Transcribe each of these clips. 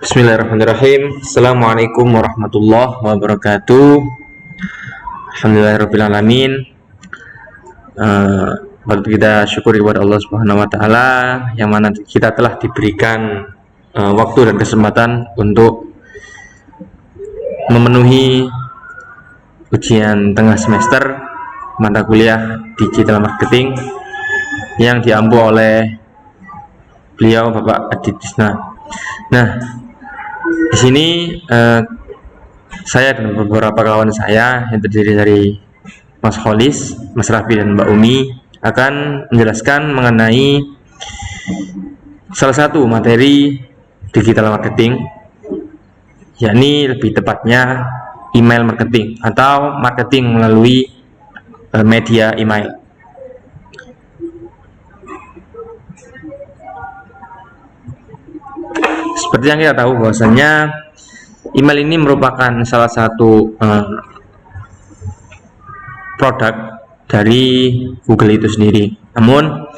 Bismillahirrahmanirrahim. Assalamualaikum warahmatullahi wabarakatuh. Alhamdulillahirrahmanirrahim. Patut kita syukuri kepada Allah Subhanahu wa taala yang mana kita telah diberikan waktu dan kesempatan untuk memenuhi ujian tengah semester mata kuliah digital marketing yang diampu oleh beliau Bapak Adit Tisna. Nah, di sini saya dan beberapa kawan saya yang terdiri dari Mas Kholis, Mas Raffi, dan Mbak Umi akan menjelaskan mengenai salah satu materi digital marketing, yakni lebih tepatnya email marketing atau marketing melalui media email. Seperti yang kita tahu bahwasanya email ini merupakan salah satu produk dari Google itu sendiri. Namun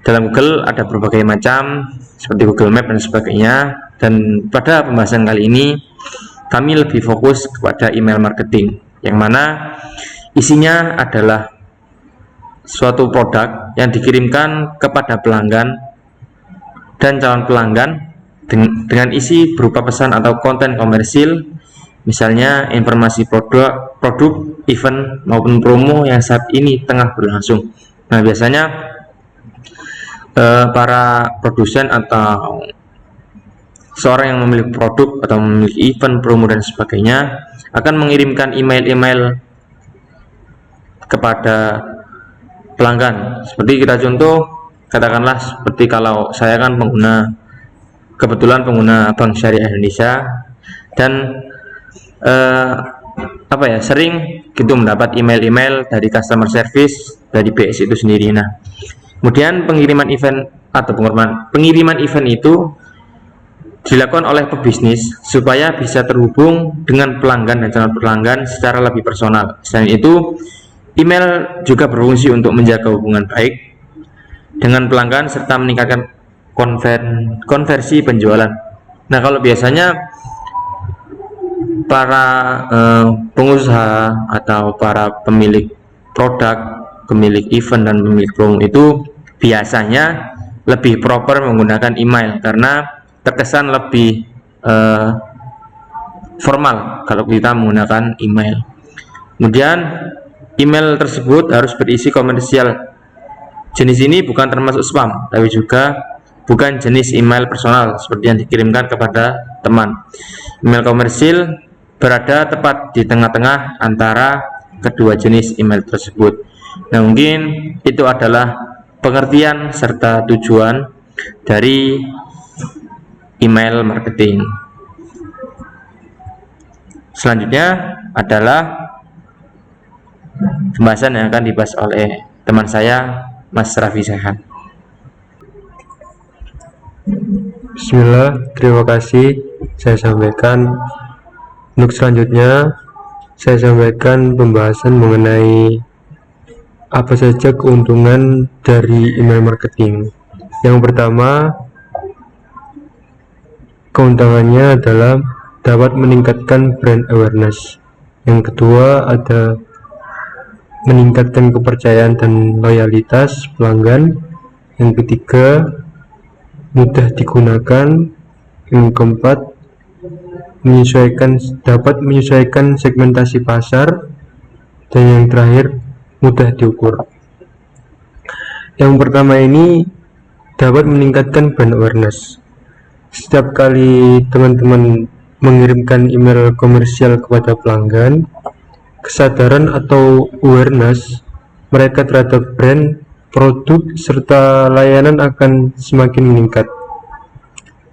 dalam Google ada berbagai macam seperti Google Map dan sebagainya, dan pada pembahasan kali ini kami lebih fokus kepada email marketing, yang mana isinya adalah suatu produk yang dikirimkan kepada pelanggan dan calon pelanggan dengan isi berupa pesan atau konten komersil, misalnya informasi produk, event maupun promo yang saat ini tengah berlangsung. Nah, biasanya para produsen atau seorang yang memiliki produk atau memiliki event, promo dan sebagainya akan mengirimkan email-email kepada pelanggan. Seperti kita contoh, katakanlah seperti kalau saya kan kebetulan pengguna Bank Syariah Indonesia, dan sering gitu mendapat email-email dari customer service dari BS itu sendiri. Nah, kemudian pengiriman event itu dilakukan oleh pebisnis supaya bisa terhubung dengan pelanggan dan calon pelanggan secara lebih personal. Selain itu, email juga berfungsi untuk menjaga hubungan baik dengan pelanggan serta meningkatkan konversi penjualan. Nah, kalau biasanya para pengusaha atau para pemilik produk, pemilik event dan pemilik promo itu biasanya lebih proper menggunakan email karena terkesan lebih formal kalau kita menggunakan email. Kemudian email tersebut harus berisi komersial. Jenis ini bukan termasuk spam, tapi juga bukan jenis email personal seperti yang dikirimkan kepada teman. Email komersil berada tepat di tengah-tengah antara kedua jenis email tersebut. Nah, mungkin itu adalah pengertian serta tujuan dari email marketing. Selanjutnya adalah pembahasan yang akan dibahas oleh teman saya, Mas Raffi Sehan. Bismillah, terima kasih. Saya sampaikan untuk selanjutnya, saya sampaikan pembahasan mengenai apa saja keuntungan dari email marketing. Yang pertama, keuntungannya adalah dapat meningkatkan brand awareness. Yang kedua, ada meningkatkan kepercayaan dan loyalitas pelanggan. Yang ketiga, mudah digunakan. Yang keempat, dapat menyesuaikan segmentasi pasar. Dan yang terakhir, mudah diukur. Yang pertama ini dapat meningkatkan brand awareness. Setiap kali teman-teman mengirimkan email komersial kepada pelanggan, kesadaran atau awareness mereka terhadap brand, produk, serta layanan akan semakin meningkat.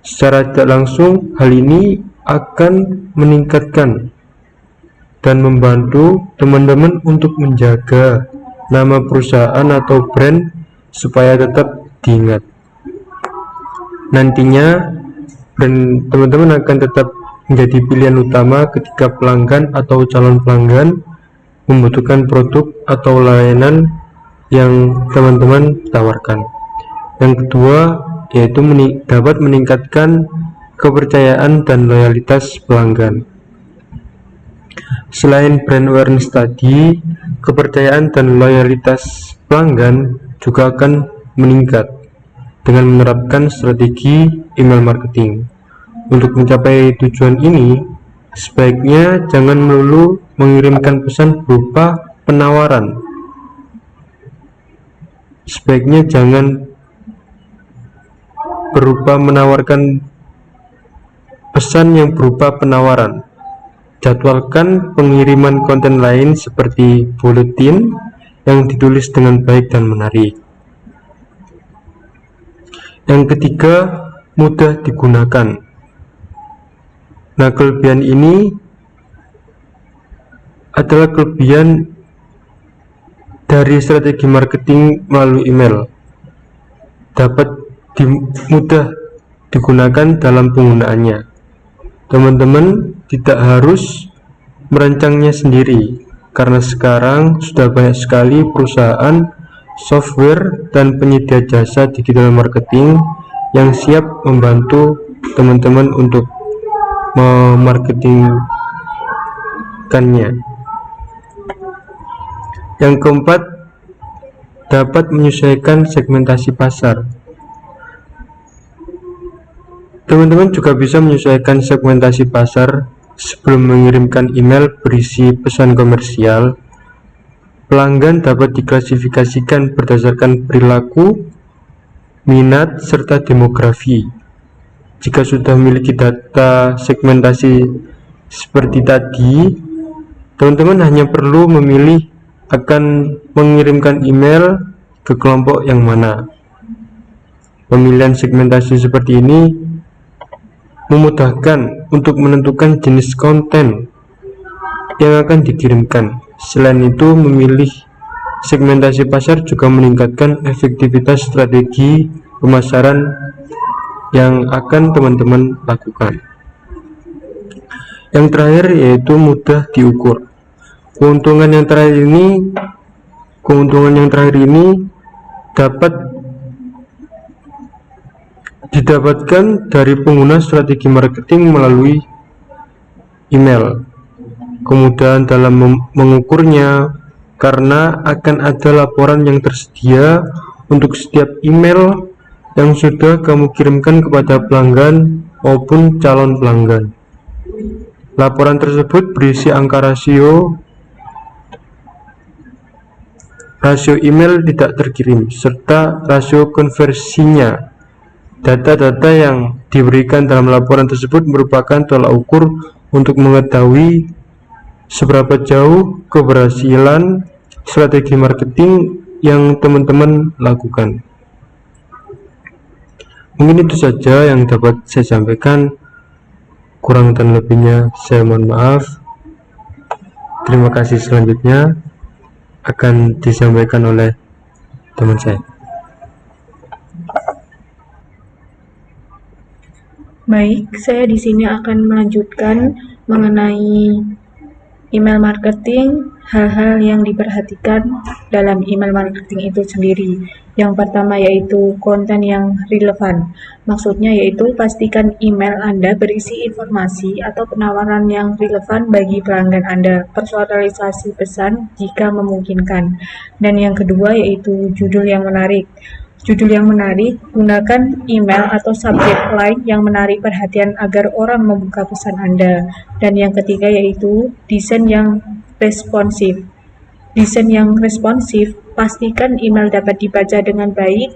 Secara tidak langsung, hal ini akan meningkatkan dan membantu teman-teman untuk menjaga nama perusahaan atau brand supaya tetap diingat. Nantinya, brand teman-teman akan tetap menjadi pilihan utama ketika pelanggan atau calon pelanggan membutuhkan produk atau layanan yang teman-teman tawarkan. Yang kedua, yaitu dapat meningkatkan kepercayaan dan loyalitas pelanggan. Selain brand awareness tadi, kepercayaan dan loyalitas pelanggan juga akan meningkat dengan menerapkan strategi email marketing. Untuk mencapai tujuan ini, sebaiknya jangan melulu mengirimkan pesan berupa penawaran. Sebaiknya jangan berupa menawarkan pesan yang berupa penawaran. Jadwalkan pengiriman konten lain seperti buletin yang ditulis dengan baik dan menarik. Yang ketiga, mudah digunakan. Nah, kelebihan ini adalah kelebihan dari strategi marketing melalui email. Dapat mudah digunakan dalam penggunaannya. Teman-teman tidak harus merancangnya sendiri, karena sekarang sudah banyak sekali perusahaan software dan penyedia jasa digital marketing yang siap membantu teman-teman untuk memarketingkannya. Yang keempat, dapat menyesuaikan segmentasi pasar. Teman-teman juga bisa menyesuaikan segmentasi pasar sebelum mengirimkan email berisi pesan komersial. Pelanggan dapat diklasifikasikan berdasarkan perilaku, minat, serta demografi. Jika sudah memiliki data segmentasi seperti tadi, teman-teman hanya perlu memilih akan mengirimkan email ke kelompok yang mana. Pemilihan segmentasi seperti ini memudahkan untuk menentukan jenis konten yang akan dikirimkan. Selain itu, memilih segmentasi pasar juga meningkatkan efektivitas strategi pemasaran yang akan teman-teman lakukan. Yang terakhir yaitu mudah diukur. Keuntungan yang terakhir ini dapat didapatkan dari pengguna strategi marketing melalui email. Kemudahan dalam mengukurnya karena akan ada laporan yang tersedia untuk setiap email yang sudah kamu kirimkan kepada pelanggan maupun calon pelanggan. Laporan tersebut berisi angka rasio email tidak terkirim serta rasio konversinya. Data-data yang diberikan dalam laporan tersebut merupakan tolak ukur untuk mengetahui seberapa jauh keberhasilan strategi marketing yang teman-teman lakukan. Mungkin itu saja yang dapat saya sampaikan. Kurang dan lebihnya saya mohon maaf. Terima kasih. Selanjutnya akan disampaikan oleh teman saya. Baik, saya di sini akan melanjutkan mengenai email marketing, hal-hal yang diperhatikan dalam email marketing itu sendiri. Yang pertama yaitu konten yang relevan. Maksudnya yaitu pastikan email Anda berisi informasi atau penawaran yang relevan bagi pelanggan Anda. Personalisasi pesan jika memungkinkan. Dan yang kedua yaitu judul yang menarik. Judul yang menarik, gunakan email atau subjek line yang menarik perhatian agar orang membuka pesan Anda. Dan yang ketiga yaitu desain yang responsif. Desain yang responsif, pastikan email dapat dibaca dengan baik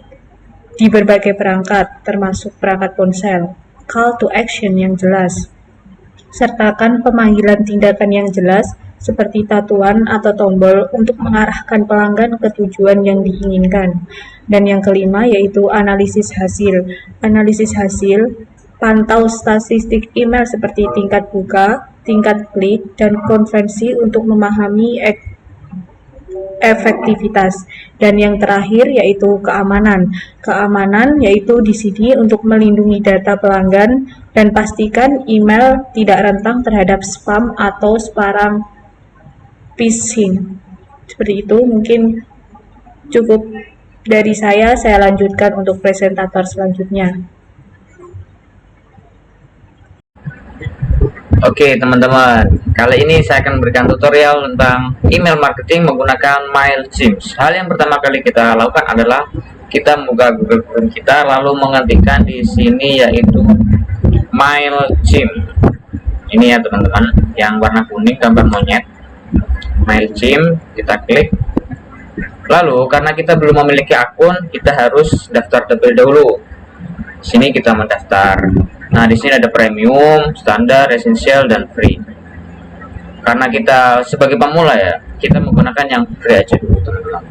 di berbagai perangkat, termasuk perangkat ponsel. Call to action yang jelas. Sertakan pemanggilan tindakan yang jelas, seperti tatuan atau tombol untuk mengarahkan pelanggan ke tujuan yang diinginkan. Dan yang kelima yaitu analisis hasil. Analisis hasil, pantau statistik email seperti tingkat buka, tingkat klik, dan konversi untuk memahami efektivitas. Dan yang terakhir yaitu keamanan. Keamanan yaitu di sini untuk melindungi data pelanggan dan pastikan email tidak rentan terhadap spam atau sebarang phishing. Seperti itu, mungkin cukup Dari saya lanjutkan untuk presentator selanjutnya. Oke teman-teman, kali ini saya akan memberikan tutorial tentang email marketing menggunakan MailChimp. Hal yang pertama kali kita lakukan adalah kita membuka Google Chrome kita, lalu mengetikkan di sini yaitu MailChimp. Ini ya teman-teman, yang warna kuning gambar monyet. MailChimp, kita klik. Lalu karena kita belum memiliki akun, kita harus daftar terlebih dahulu. Sini kita mendaftar. Nah, di sini ada premium, standar, essential, dan free. Karena kita sebagai pemula ya, kita menggunakan yang free aja dulu teman-teman.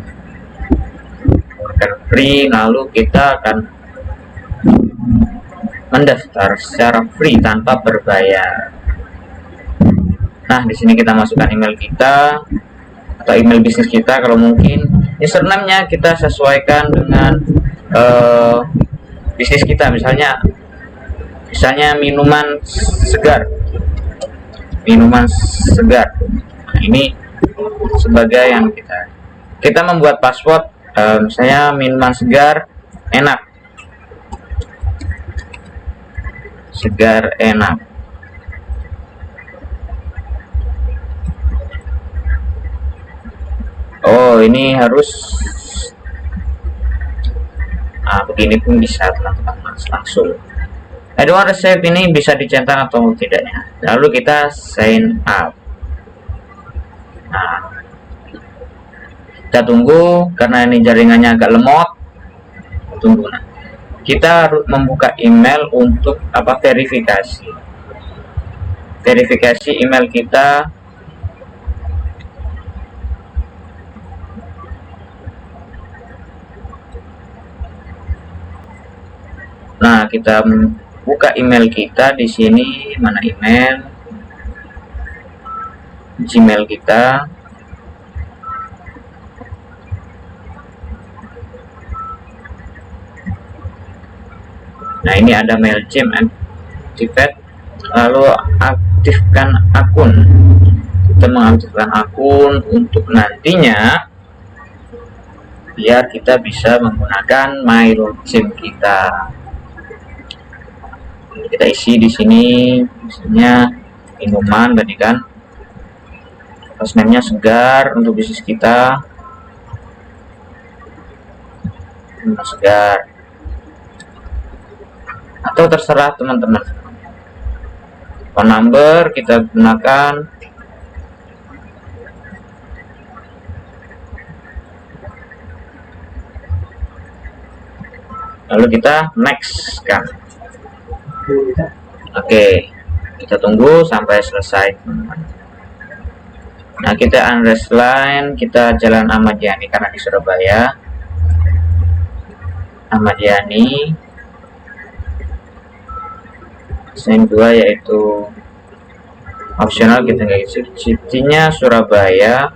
Menggunakan free, lalu kita akan mendaftar secara free tanpa berbayar. Nah, di sini kita masukkan email kita atau email bisnis kita kalau mungkin. Username-nya kita sesuaikan dengan bisnis kita, misalnya minuman segar. Nah, ini sebagai yang kita membuat password, misalnya minuman segar enak. Oh, ini harus begini pun bisa teman-teman, langsung. I don't want receive ini bisa dicentang atau tidaknya. Lalu kita sign up. Nah, kita tunggu karena ini jaringannya agak lemot. Tunggu. Nah, kita harus membuka email untuk verifikasi email kita. Nah, kita buka email kita di sini, mana email? Gmail kita. Nah, ini ada MailChimp, activate, lalu aktifkan akun. Kita mengaktifkan akun untuk nantinya biar kita bisa menggunakan MailChimp kita. Kita isi di sini, misalnya minuman tadi kan, terus namanya segar untuk bisnis kita, minuman segar, atau terserah teman-teman. Phone number kita gunakan, lalu kita next kan. Oke, kita tunggu sampai selesai. Nah, kita unrest line, kita Jalan Ahmad Yani karena di Surabaya. Ahmad Yani. Sign 2 yaitu opsional, kita nggak isi. City-nya Surabaya.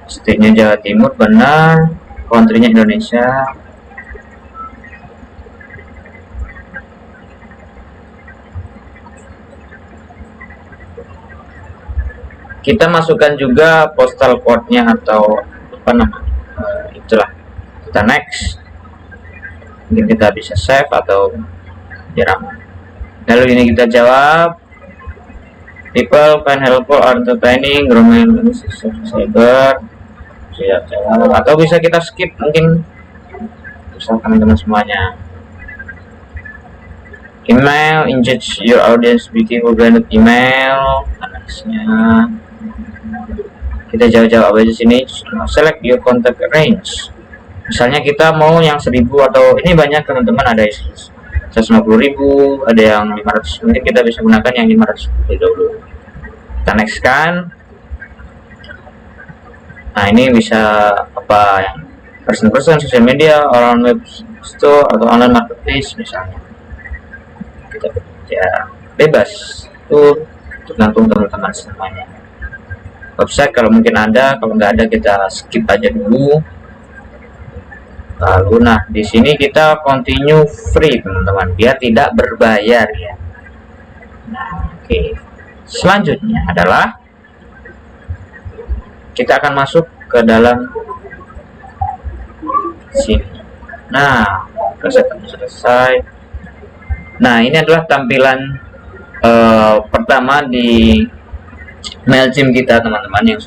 State-nya Jawa Timur, benar. Country-nya Indonesia. Kita masukkan juga postal code-nya atau apa namanya, itulah. Kita next. Mungkin kita bisa save atau diramai. Lalu ini kita jawab. People find helpful or entertaining, roman, cyber. Siap jawab. Atau bisa kita skip, mungkin bisa teman-teman semuanya. Email, engage your audience, beautiful branded email. Anexnya kita jawab aja sini. Select your contact range. Misalnya kita mau yang 1000 atau ini banyak teman-teman, ada 150.000, ada yang 500. Mungkin kita bisa gunakan yang 500 dulu. Kita next kan. Nah, ini bisa apa yang person social media, orang web store atau online marketplace misalnya. Kita ya bebas itu tergantung teman-teman semuanya. Website kalau mungkin ada, kalau nggak ada kita skip aja dulu. Lalu nah di sini kita continue free teman-teman, biar tidak berbayar ya. Nah, oke. Selanjutnya adalah kita akan masuk ke dalam sini. Nah, selesai. Nah, ini adalah tampilan pertama di MailChimp kita, teman-teman, yang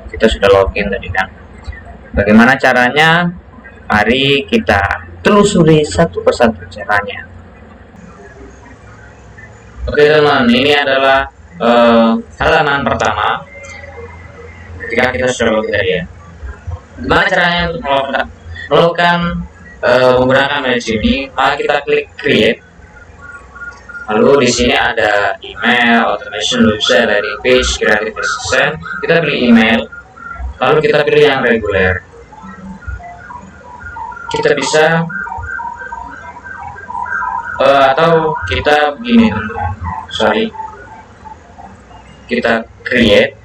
kita sudah login tadi kan. Bagaimana caranya? Mari kita telusuri satu persatu caranya. Oke teman, ini adalah halaman pertama ketika kita sudah login tadi ya. Gimana caranya untuk melakukan menggunakan MailChimp ini? Maka kita klik create. Lalu di sini ada email, automation, website, landing page, creative assistant. Kita pilih email, lalu kita pilih yang reguler. Kita bisa atau kita begini, kita create,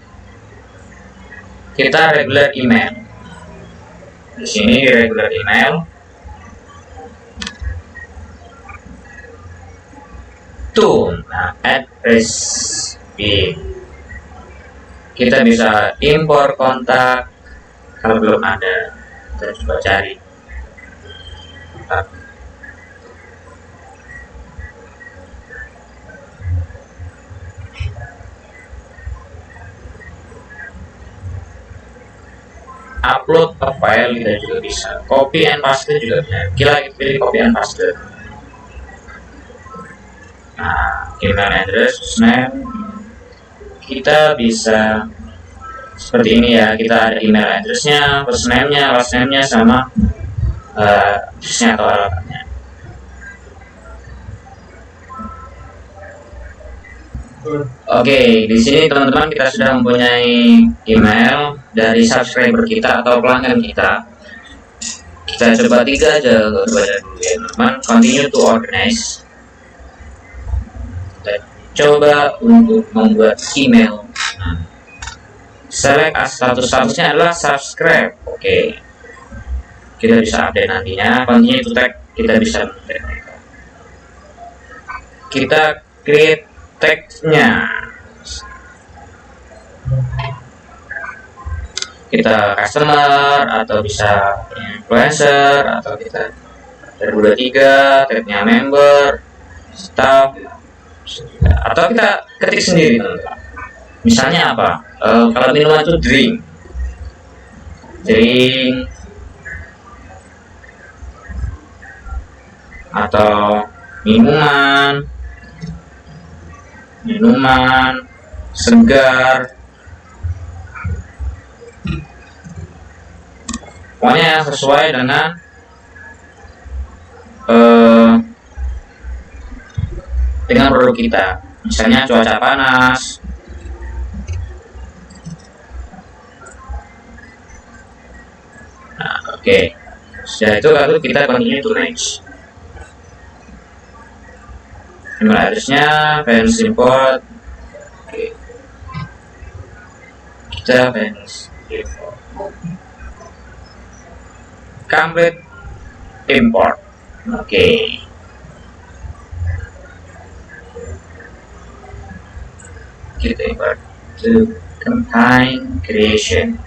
kita regular email. Di sini regular email. Nah, address B. Kita bisa impor kontak kalau belum ada. Kita coba cari. Upload a file kita juga bisa. Copy and paste juga bisa. Kita pilih copy and paste. Nah, email address, name, kita bisa seperti ini ya. Kita ada email addressnya, first name-nya, last name-nya, sama addressnya atau alamatnya. Oke, di sini teman-teman kita sudah mempunyai email dari subscriber kita atau pelanggan kita. Kita coba 3 aja dulu ya teman-teman. Continue to organize. Coba untuk membuat email. Select statusnya adalah subscribe. Oke. Kita bisa update nantinya. Continue to tag, kita bisa update mereka. Kita create tagnya. Kita customer atau bisa influencer atau kita 2023, tagnya member, staff, atau kita ketik sendiri teman-teman. Misalnya apa? Kalau minuman itu drink atau minuman segar, pokoknya sesuai dengan produk kita. Misalnya cuaca panas, nah oke. Setelah itu lalu kita continue to next. Email addressnya, fans import. Oke. Kita fans import. Complete import. Oke. Kita import to campaign creation.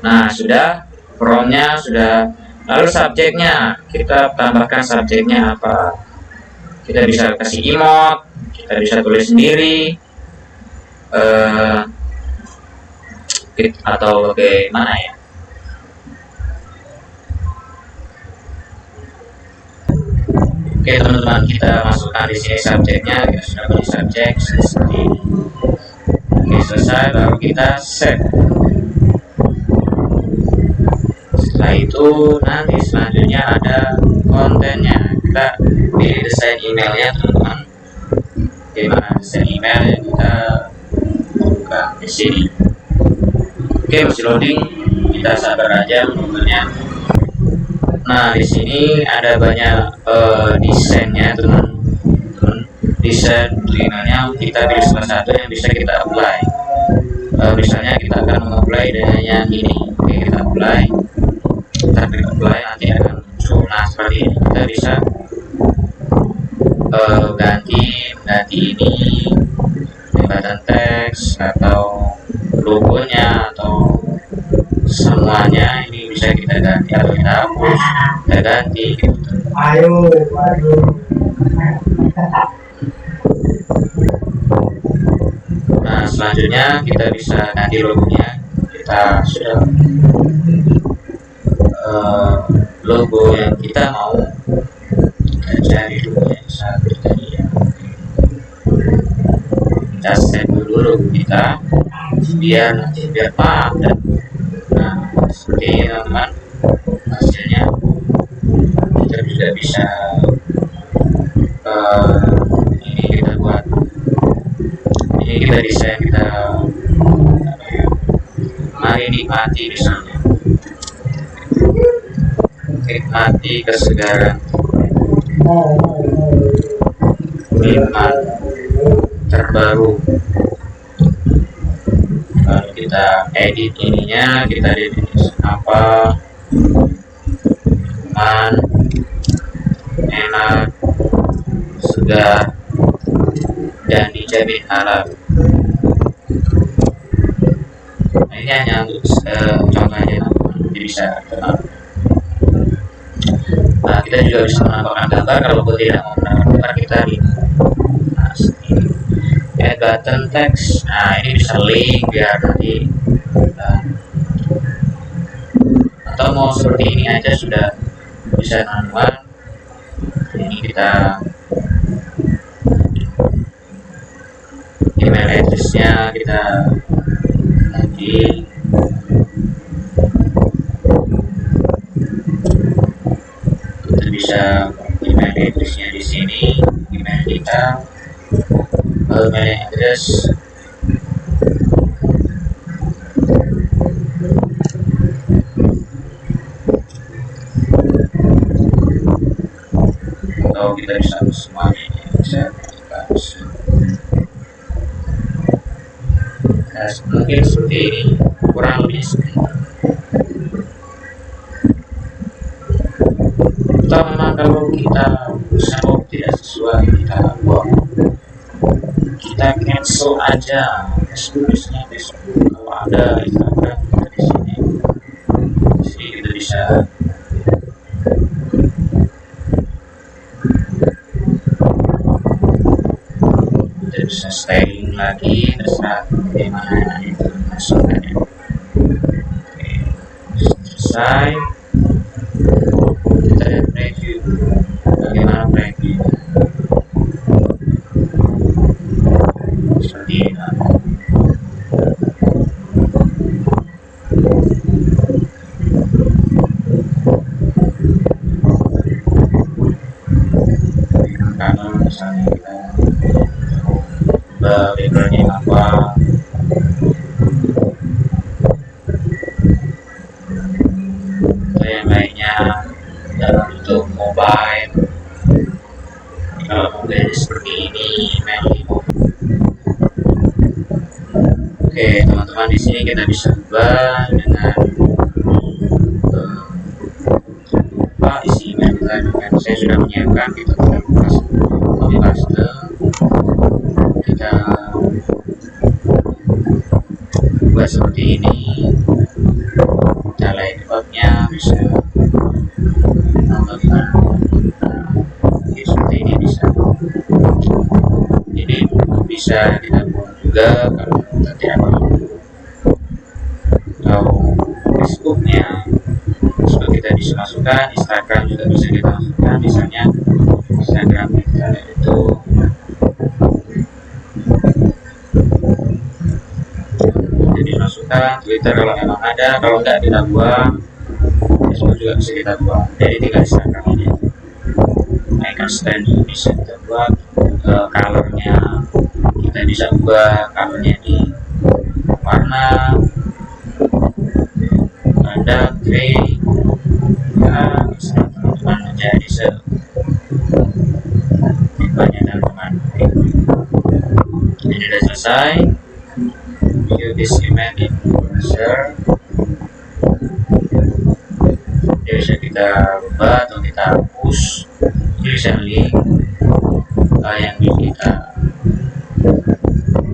Nah, sudah, formnya sudah. Lalu subjeknya, kita tambahkan subjeknya apa? Kita bisa kasih emot, kita bisa tulis sendiri, atau bagaimana ya? Oke teman-teman, kita masukkan di sini subjeknya. Kita sudah pilih subjek seperti ini. Oke, selesai, lalu kita save. Setelah itu nanti selanjutnya ada kontennya. Kita pilih desain emailnya teman-teman. Gimana desain email yang kita buka di sini. Oke, masih loading. Kita sabar aja menunggunya. Nah, di sini ada banyak desainnya teman-teman. Desain emailnya kita pilih salah satu yang bisa kita apply. Misalnya kita akan mengapply dengan yang ini. Oke, kita apply. Kita klik apply, nanti akan muncul. Nah, seperti ini kita bisa ganti ini button tag, teks atau logonya atau semuanya ini bisa kita ganti atau kita hapus, kita ganti gitu. Nah, selanjutnya kita bisa ganti logonya. Kita sudah logo yang kita mau, kita cari dulu yang satu tadi ya. Kita set dulu logo kita biar padat. Nah, seperti ini teman-teman hasilnya. Kita juga bisa ini kita buat, ini kita desain, kita mari nikmati misalnya, nikmati kesegaran minuman terbaru. Lalu kita edit ininya, kita definisi apa, minuman enak, segar, dan dijamin halal. Nah, ini hanya untuk contohnya, jadi bisa kenal. Nah, kita juga bisa menambahkan gambar. Kalau tidak mau menambahkan gambar, kita di add button text. Nah, ini bisa link biar nanti atau mau seperti ini aja sudah bisa teman-teman. Ini kita email address-nya kita nanti bisa email address-nya di sini, email kita, email address. Atau kita bisa semuanya bisa mungkin seperti ini, kurang lebih seperti ini. Pertama, kalau kita tidak sesuai, kita buang, kita cancel aja Facebooknya. Kalau ada Instagram kita di sini kita bisa styling lagi, terserah bagaimana itu masukkannya. Oke, selesai. Kita lihat preview, bagaimana preview seperti ini. Kalau misalnya kita backgroundnya apa, yang lainnya dalam bentuk mobile. Kalau mobile seperti ini, email. Oke, teman-teman, di sini kita bisa ubah dengan isi email kita. Dengan saya sudah menyiapkan, kita copy paste, kita buat seperti ini. Kita layoutnya bisa seperti ini, bisa. Ini bisa kita buat juga kalau kita tidak mau. Kalau Facebooknya, Facebook kita bisa masukkan, Instagram juga bisa kita masukkan. Misalnya Instagram kita itu jadi masukkan, Twitter kalau memang ada, kalau enggak kita buang. Facebook juga bisa kita buang. Jadi tinggal Instagram aja. Icon stand bisa kita buat, colornya kita bisa ubah, colornya di warna ada gray ya, bisa teman-teman menjadi banyak teman-teman. Ini sudah selesai. View this image in browser. Jadi bisa kita ubah atau kita hapus. Ini bisa link yang kita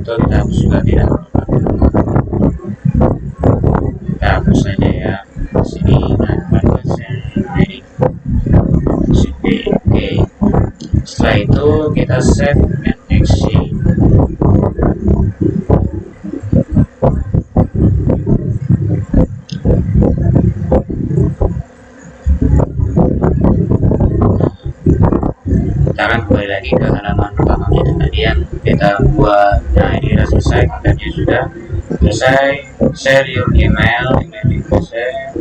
itu kita hapus juga, tidak perlu. Kita hapus saja ya sini. Nah, ini oke. Setelah itu kita save and exit. Kita akan kembali lagi ke halaman pertama kita tadi yang kita buat. Nah, ini sudah selesai, kontennya sudah selesai. Share your email itu share.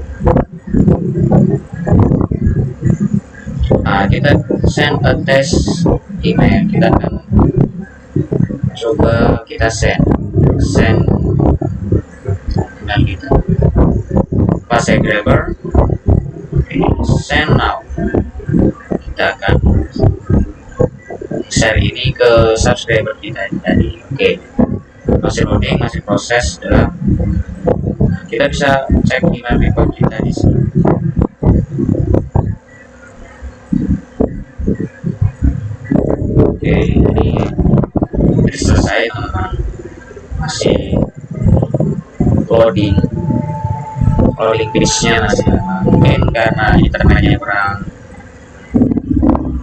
Nah, kita send a test email. Kita akan coba kita send email kita. Paste grabber. Send now. Kita akan share ini ke subscriber kita tadi. Oke. Masih loading, masih proses dalam. Kita bisa cek email report kita di sini. Oke, ini selesai teman-teman. Masih loading page-nya masih lama. Mungkin karena internetnya kurang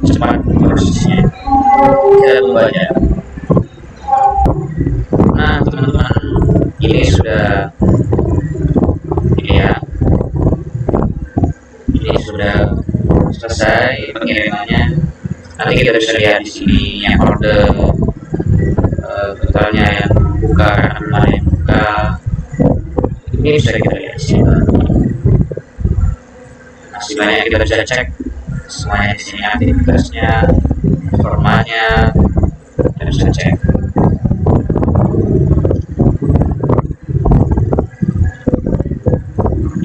cepat prosesnya. Kita tunggu aja. Nah teman-teman, ini sudah ini sudah selesai pengirimannya. Nanti kita bisa lihat di sini yang order totalnya, yang buka, mana yang buka. Ini bisa kita lihat di sini. Masih banyak kita bisa cek semuanya di sini, aktivitasnya, formanya, kita bisa cek.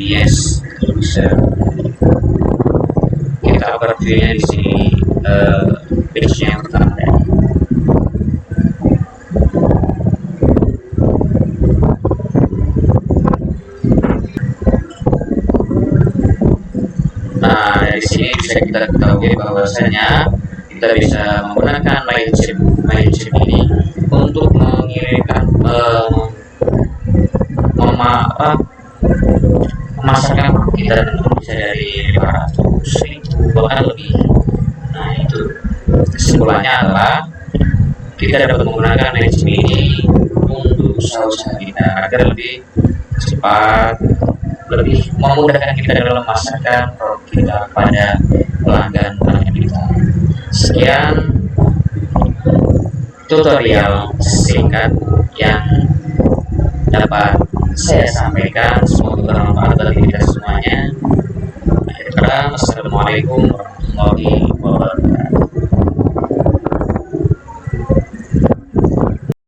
Yes, bisa kita overview-nya di sini, page-nya yang pertama. Nah, dari sini bisa kita ketahui bahwasanya kita bisa menggunakan MailChimp ini untuk mengirimkan memasarkan kita bisa dari 500.000 bahkan lebih. Nah, itu kesimpulannya adalah kita dapat menggunakan MailChimp ini untuk usaha-usaha kita agar lebih cepat, lebih memudahkan kita dalam memasarkan produk kita pada pelanggan kita. Sekian tutorial singkat yang dapat saya sampaikan, semoga bermanfaat bagi kita semuanya. Assalamualaikum warahmatullahi wabarakatuh.